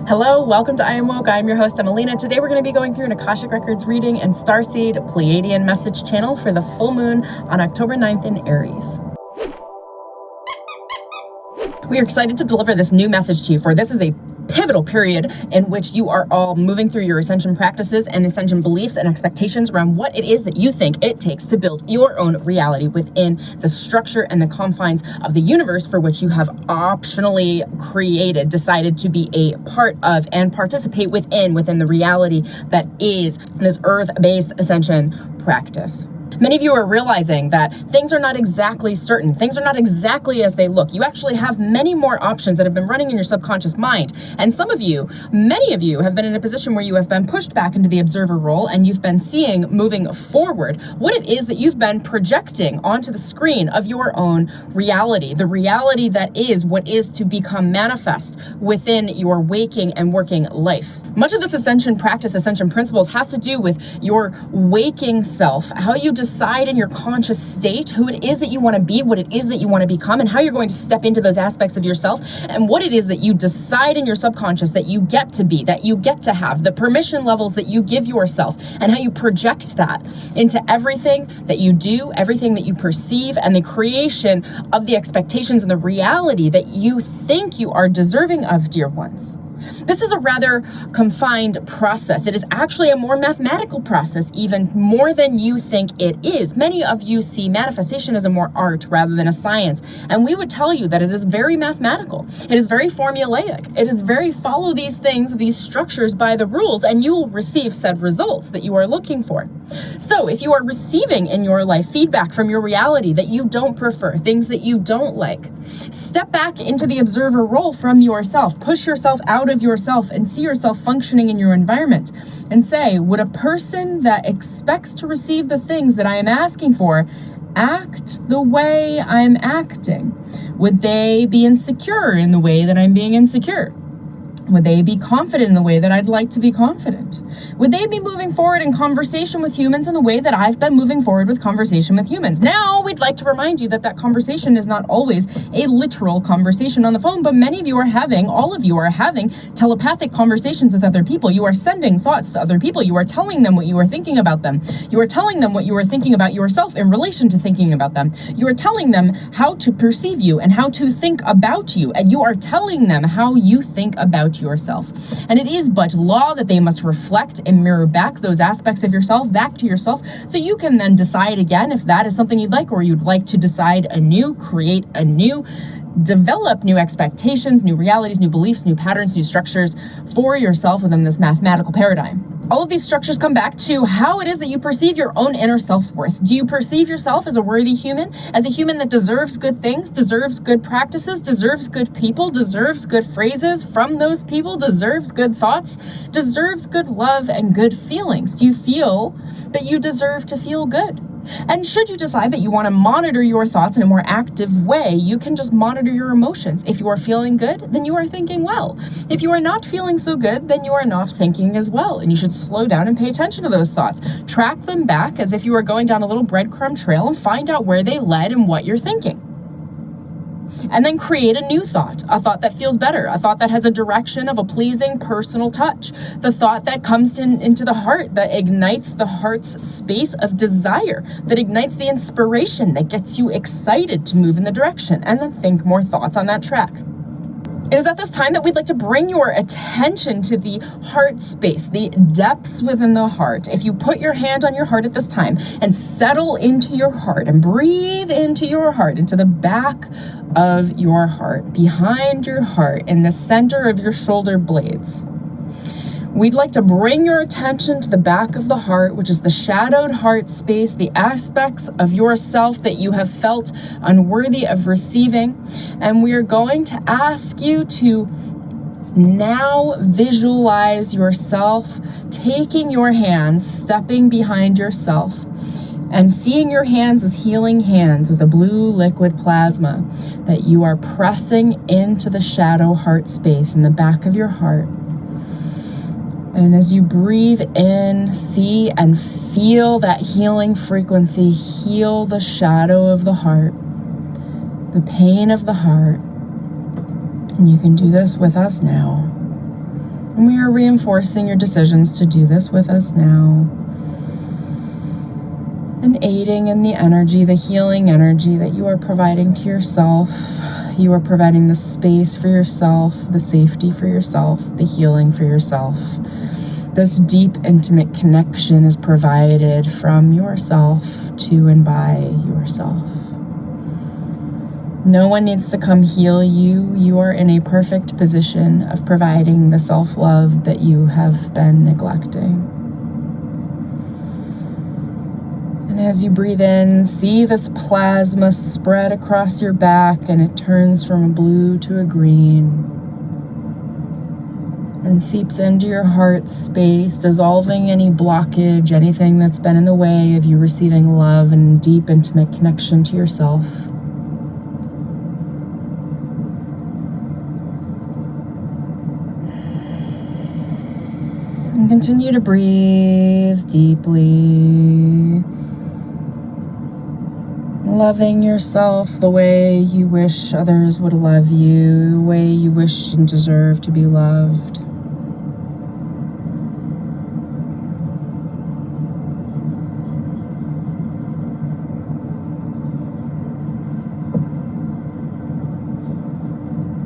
Hello, welcome to IamWoke. I'm your host, Emelina. Today we're going to be going through an Akashic Records reading and starseed Pleiadian message channel for the full moon on October 9th in Aries. We are excited to deliver this new message to you, for this is a pivotal period in which you are all moving through your ascension practices and ascension beliefs and expectations around what it is that you think it takes to build your own reality within the structure and the confines of the universe for which you have optionally decided to be a part of and participate within the reality that is this earth-based ascension practice. Many of you are realizing that things are not exactly certain. Things are not exactly as they look. You actually have many more options that have been running in your subconscious mind. And many of you have been in a position where you have been pushed back into the observer role and you've been seeing moving forward what it is that you've been projecting onto the screen of your own reality. The reality that is what is to become manifest within your waking and working life. Much of this ascension practice, ascension principles, has to do with your waking self, how you decide in your conscious state who it is that you want to be, what it is that you want to become, and how you're going to step into those aspects of yourself, and what it is that you decide in your subconscious that you get to be, that you get to have, the permission levels that you give yourself, and how you project that into everything that you do, everything that you perceive, and the creation of the expectations and the reality that you think you are deserving of, dear ones. This is a rather confined process. It is actually a more mathematical process, even more than you think it is. Many of you see manifestation as a more art rather than a science. And we would tell you that it is very mathematical. It is very formulaic. It is very follow these things, these structures by the rules, and you will receive said results that you are looking for. So if you are receiving in your life feedback from your reality that you don't prefer, things that you don't like, step back into the observer role from yourself. Push yourself out of yourself and see yourself functioning in your environment and say, would a person that expects to receive the things that I am asking for act the way I'm acting? Would they be insecure in the way that I'm being insecure? Would they be confident in the way that I'd like to be confident? Would they be moving forward in conversation with humans in the way that I've been moving forward with conversation with humans? Now, we'd like to remind you that that conversation is not always a literal conversation on the phone, but many of you are having, all of you are having telepathic conversations with other people. You are sending thoughts to other people. You are telling them what you are thinking about them. You are telling them what you are thinking about yourself in relation to thinking about them. You are telling them how to perceive you and how to think about you. And you are telling them how you think about yourself. And it is but law that they must reflect and mirror back those aspects of yourself back to yourself, so you can then decide again if that is something you'd like, or you'd like to decide anew, create anew, develop new expectations, new realities, new beliefs, new patterns, new structures for yourself within this mathematical paradigm. All of these structures come back to how it is that you perceive your own inner self-worth. Do you perceive yourself as a worthy human, as a human that deserves good things, deserves good practices, deserves good people, deserves good phrases from those people, deserves good thoughts, deserves good love and good feelings? Do you feel that you deserve to feel good? And should you decide that you want to monitor your thoughts in a more active way, you can just monitor your emotions. If you are feeling good, then you are thinking well. If you are not feeling so good, then you are not thinking as well. And you should slow down and pay attention to those thoughts. Track them back as if you were going down a little breadcrumb trail and find out where they led and what you're thinking. And then create a new thought, a thought that feels better, a thought that has a direction of a pleasing personal touch, the thought that comes into the heart, that ignites the heart's space of desire, that ignites the inspiration, that gets you excited to move in the direction, and then think more thoughts on that track. It is at this time that we'd like to bring your attention to the heart space, the depths within the heart. If you put your hand on your heart at this time and settle into your heart and breathe into your heart, into the back of your heart, behind your heart, in the center of your shoulder blades, we'd like to bring your attention to the back of the heart, which is the shadowed heart space, the aspects of yourself that you have felt unworthy of receiving. And we are going to ask you to now visualize yourself taking your hands, stepping behind yourself, and seeing your hands as healing hands with a blue liquid plasma that you are pressing into the shadow heart space in the back of your heart. And as you breathe in, see and feel that healing frequency heal the shadow of the heart, the pain of the heart. And you can do this with us now. And we are reinforcing your decisions to do this with us now. And aiding in the energy, the healing energy that you are providing to yourself. You are providing the space for yourself, the safety for yourself, the healing for yourself. This deep, intimate connection is provided from yourself to and by yourself. No one needs to come heal you. You are in a perfect position of providing the self-love that you have been neglecting. And as you breathe in, see this plasma spread across your back, and it turns from a blue to a green and seeps into your heart space, dissolving any blockage, anything that's been in the way of you receiving love and deep, intimate connection to yourself. And continue to breathe deeply, loving yourself the way you wish others would love you, the way you wish and deserve to be loved.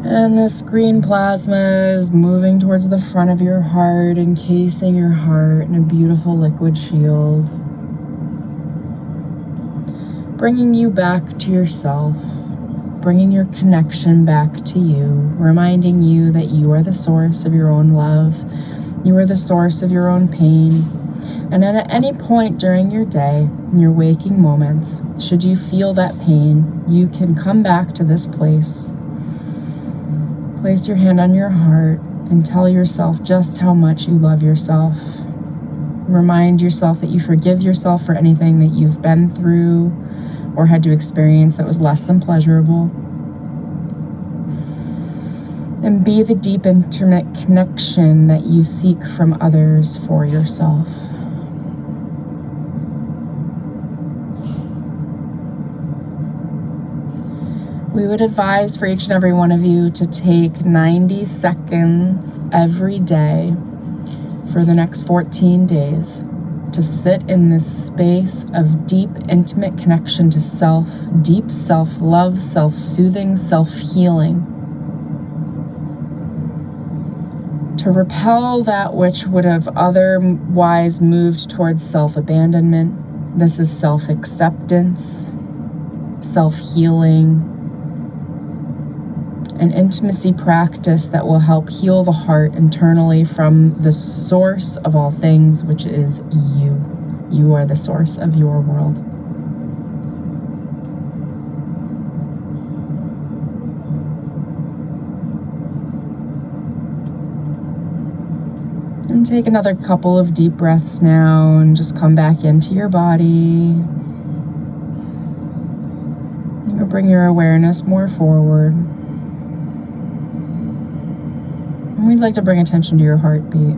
And this green plasma is moving towards the front of your heart, encasing your heart in a beautiful liquid shield, bringing you back to yourself, bringing your connection back to you, reminding you that you are the source of your own love, you are the source of your own pain. And at any point during your day, in your waking moments, should you feel that pain, you can come back to this place. Place your hand on your heart and tell yourself just how much you love yourself. Remind yourself that you forgive yourself for anything that you've been through or had to experience that was less than pleasurable. And be the deep, intimate connection that you seek from others for yourself. We would advise for each and every one of you to take 90 seconds every day for the next 14 days to sit in this space of deep, intimate connection to self, deep self-love, self-soothing, self-healing. To repel that which would have otherwise moved towards self-abandonment. This is self-acceptance, self-healing, an intimacy practice that will help heal the heart internally from the source of all things, which is you. You are the source of your world. And take another couple of deep breaths now and just come back into your body. You'll bring your awareness more forward. And we'd like to bring attention to your heartbeat.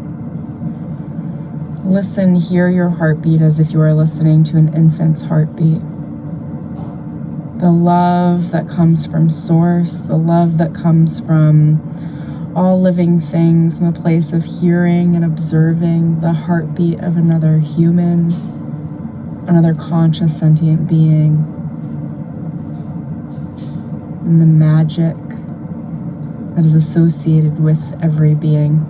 Listen, hear your heartbeat as if you are listening to an infant's heartbeat. The love that comes from source, the love that comes from all living things in the place of hearing and observing the heartbeat of another human, another conscious sentient being, and the magic that is associated with every being.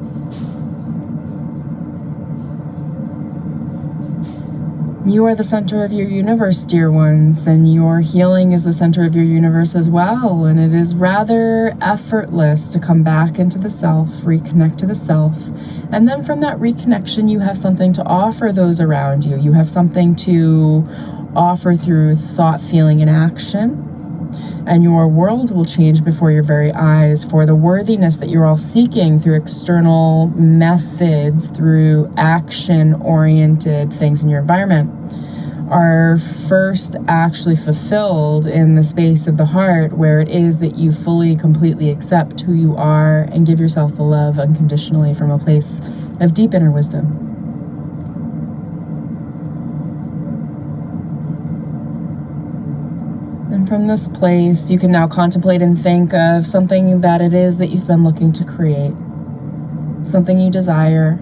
You are the center of your universe, dear ones, and your healing is the center of your universe as well. And it is rather effortless to come back into the self, reconnect to the self. And then from that reconnection, you have something to offer those around you. You have something to offer through thought, feeling, and action. And your world will change before your very eyes, for the worthiness that you're all seeking through external methods, through action-oriented things in your environment, are first actually fulfilled in the space of the heart, where it is that you fully, completely accept who you are and give yourself the love unconditionally from a place of deep inner wisdom. And from this place, you can now contemplate and think of something that it is that you've been looking to create. something you desire.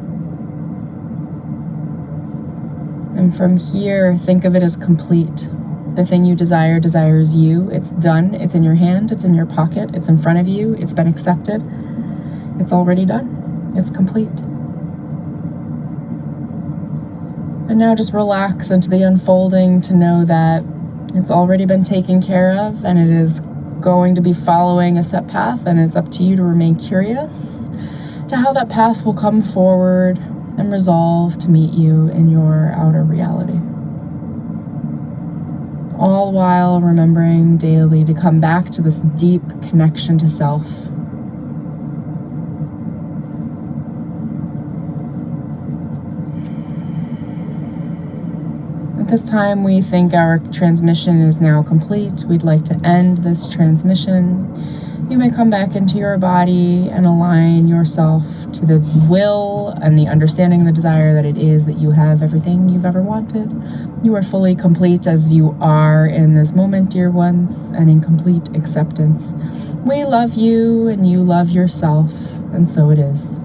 And from here, think of it as complete. The thing you desire desires you. It's done. It's in your hand. It's in your pocket. It's in front of you. It's been accepted. It's already done. It's complete. And now just relax into the unfolding to know that it's already been taken care of and it is going to be following a set path, and it's up to you to remain curious to how that path will come forward and resolve to meet you in your outer reality. All while remembering daily to come back to this deep connection to self. At this time, we think our transmission is now complete. We'd like to end this transmission. You may come back into your body and align yourself to the will and the understanding, the desire that it is that you have everything you've ever wanted. You are fully complete as you are in this moment, dear ones, and in complete acceptance. We love you and you love yourself, and so it is.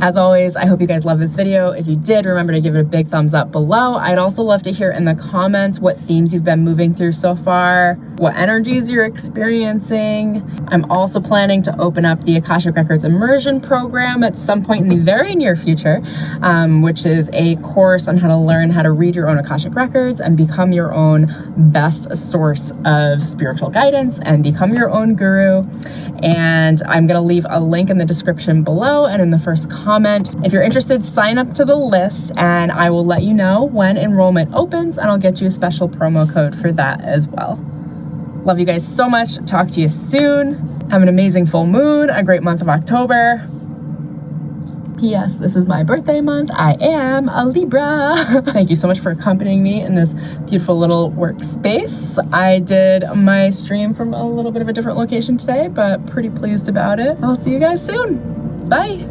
As always, I hope you guys love this video. If you did, remember to give it a big thumbs up below. I'd also love to hear in the comments what themes you've been moving through so far, what energies you're experiencing. I'm also planning to open up the Akashic Records immersion program at some point in the very near future, which is a course on how to learn how to read your own Akashic Records and become your own best source of spiritual guidance and become your own guru. And I'm gonna leave a link in the description below and in the first comment. If you're interested, sign up to the list and I will let you know when enrollment opens, and I'll get you a special promo code for that as well. Love you guys so much. Talk to you soon. Have an amazing full moon, a great month of October. P.S. This is my birthday month. I am a Libra. Thank you so much for accompanying me in this beautiful little workspace. I did my stream from a little bit of a different location today, but pretty pleased about it. I'll see you guys soon. Bye.